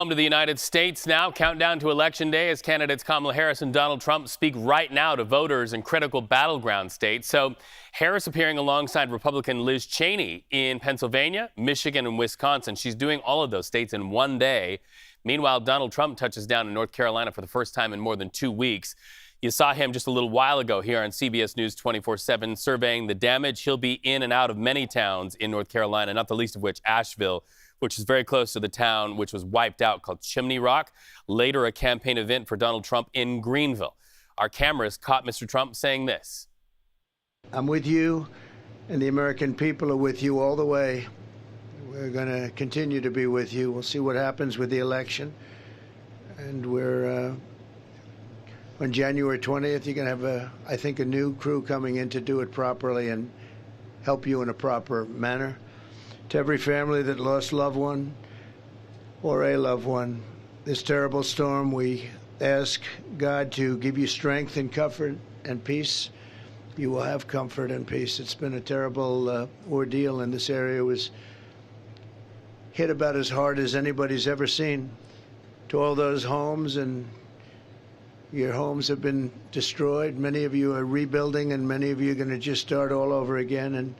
Home to the United States now. Countdown to Election Day as candidates Kamala Harris and Donald Trump speak right now to voters in critical battleground states. So Harris appearing alongside Republican Liz Cheney in Pennsylvania, Michigan, and Wisconsin. She's doing all of those states in one day. Meanwhile, Donald Trump touches down in North Carolina for the first time in more than 2 weeks. You saw him just a little while ago here on CBS News 24/7 surveying the damage. He'll be in and out of many towns in North Carolina, not the least of which Asheville, which is very close to the town which was wiped out called Chimney Rock. Later, a campaign event for Donald Trump in Greenville. Our cameras caught Mr. Trump saying this. I'm with you, and the American people are with you all the way. We're going to continue to be with you. We'll see what happens with the election. And we're, on January 20th, you're going to have, I think, a new crew coming in to do it properly and help you in a proper manner. To every family that lost a loved one or a loved one, this terrible storm, we ask God to give you strength and comfort and peace. You will have comfort and peace. It's been a terrible ordeal, and this area was hit about as hard as anybody's ever seen. To all those homes, and your homes have been destroyed. Many of you are rebuilding, and many of you are going to just start all over again. And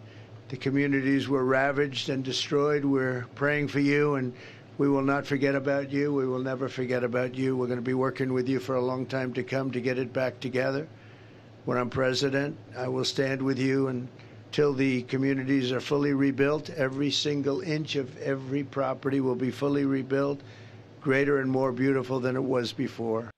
the communities were ravaged and destroyed. We're praying for you, and we will not forget about you. We will never forget about you. We're going to be working with you for a long time to come to get it back together. When I'm president, I will stand with you until the communities are fully rebuilt. Every single inch of every property will be fully rebuilt, greater and more beautiful than it was before.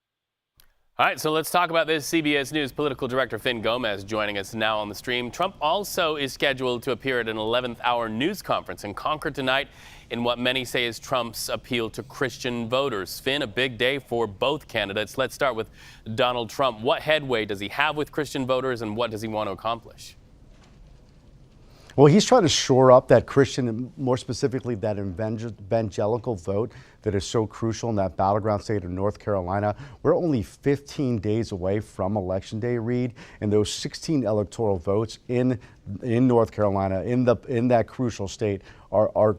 All right, so let's talk about this. CBS News political director Fin Gómez joining us now on the stream. Trump also is scheduled to appear at an 11th hour news conference in Concord tonight in what many say is Trump's appeal to Christian voters. Fin, a big day for both candidates. Let's start with Donald Trump. What headway does he have with Christian voters, and what does he want to accomplish? Well, he's trying to shore up that Christian, and more specifically that evangelical vote that is so crucial in that battleground state of North Carolina. We're only 15 days away from Election Day, Reed, and those 16 electoral votes in North Carolina, in that crucial state, are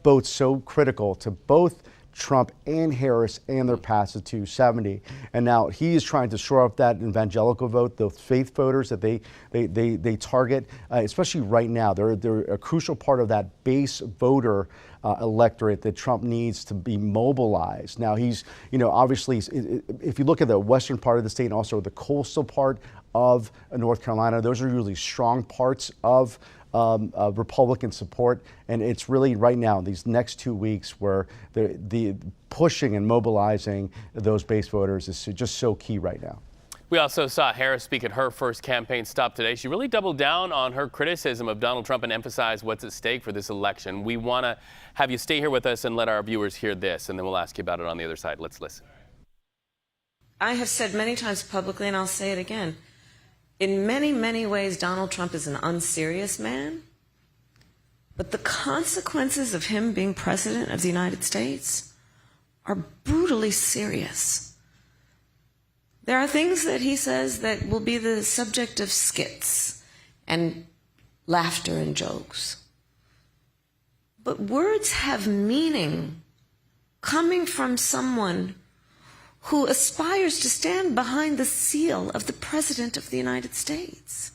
both so critical to both Trump and Harris and their path to 270. And now he is trying to shore up that evangelical vote, the faith voters that they target, especially right now. They're a crucial part of that base voter electorate that Trump needs to be mobilized. Now he's, obviously, if you look at the western part of the state and also the coastal part of North Carolina, those are usually strong parts of Republican support, and it's really right now these next 2 weeks where the pushing and mobilizing those base voters is just so key right now. We also saw Harris speak at her first campaign stop today. She really doubled down on her criticism of Donald Trump and emphasized what's at stake for this election. We want to have you stay here with us and let our viewers hear this, and then we'll ask you about it on the other side. Let's listen. I have said many times publicly, and I'll say it again, in many, many ways, Donald Trump is an unserious man, but the consequences of him being president of the United States are brutally serious. There are things that he says that will be the subject of skits and laughter and jokes. But words have meaning coming from someone who aspires to stand behind the seal of the President of the United States.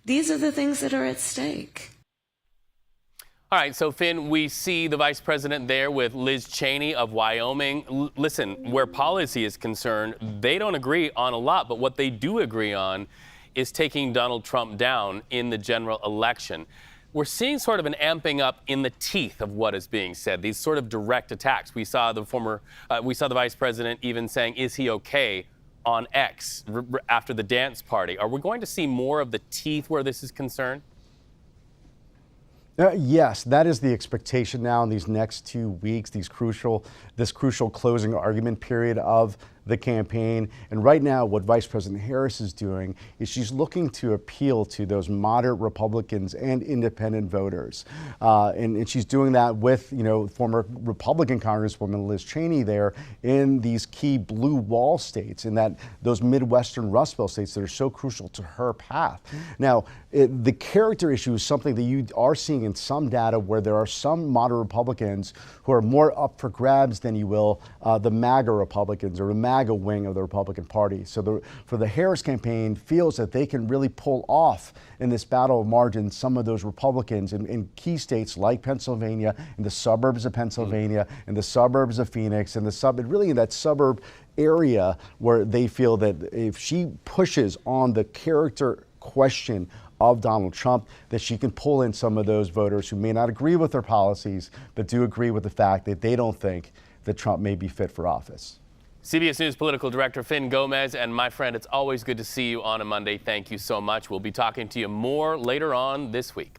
These are the things that are at stake. All right, so Fin, we see the vice president there with Liz Cheney of Wyoming. Listen, where policy is concerned, they don't agree on a lot, but what they do agree on is taking Donald Trump down in the general election. We're seeing sort of an amping up in the teeth of what is being said, these sort of direct attacks. We saw the vice president even saying, is he okay on X after the dance party. Are we going to see more of the teeth where this is concerned? Yes, that is the expectation now in these next 2 weeks, this crucial closing argument period of the campaign. And right now, what Vice President Harris is doing is she's looking to appeal to those moderate Republicans and independent voters. And she's doing that with, former Republican Congresswoman Liz Cheney there in these key blue wall states, in those Midwestern Rust Belt states that are so crucial to her path. Now, the character issue is something that you are seeing in some data where there are some moderate Republicans who are more up for grabs than you will the MAGA Republicans or the MAGA wing of the Republican Party. So for the Harris campaign feels that they can really pull off in this battle of margins some of those Republicans in key states like Pennsylvania, in the suburbs of Pennsylvania, in the suburbs of Phoenix, and really in that suburb area where they feel that if she pushes on the character question of Donald Trump, that she can pull in some of those voters who may not agree with her policies, but do agree with the fact that they don't think that Trump may be fit for office. CBS News political director Fin Gómez, and my friend, it's always good to see you on a Monday. Thank you so much. We'll be talking to you more later on this week.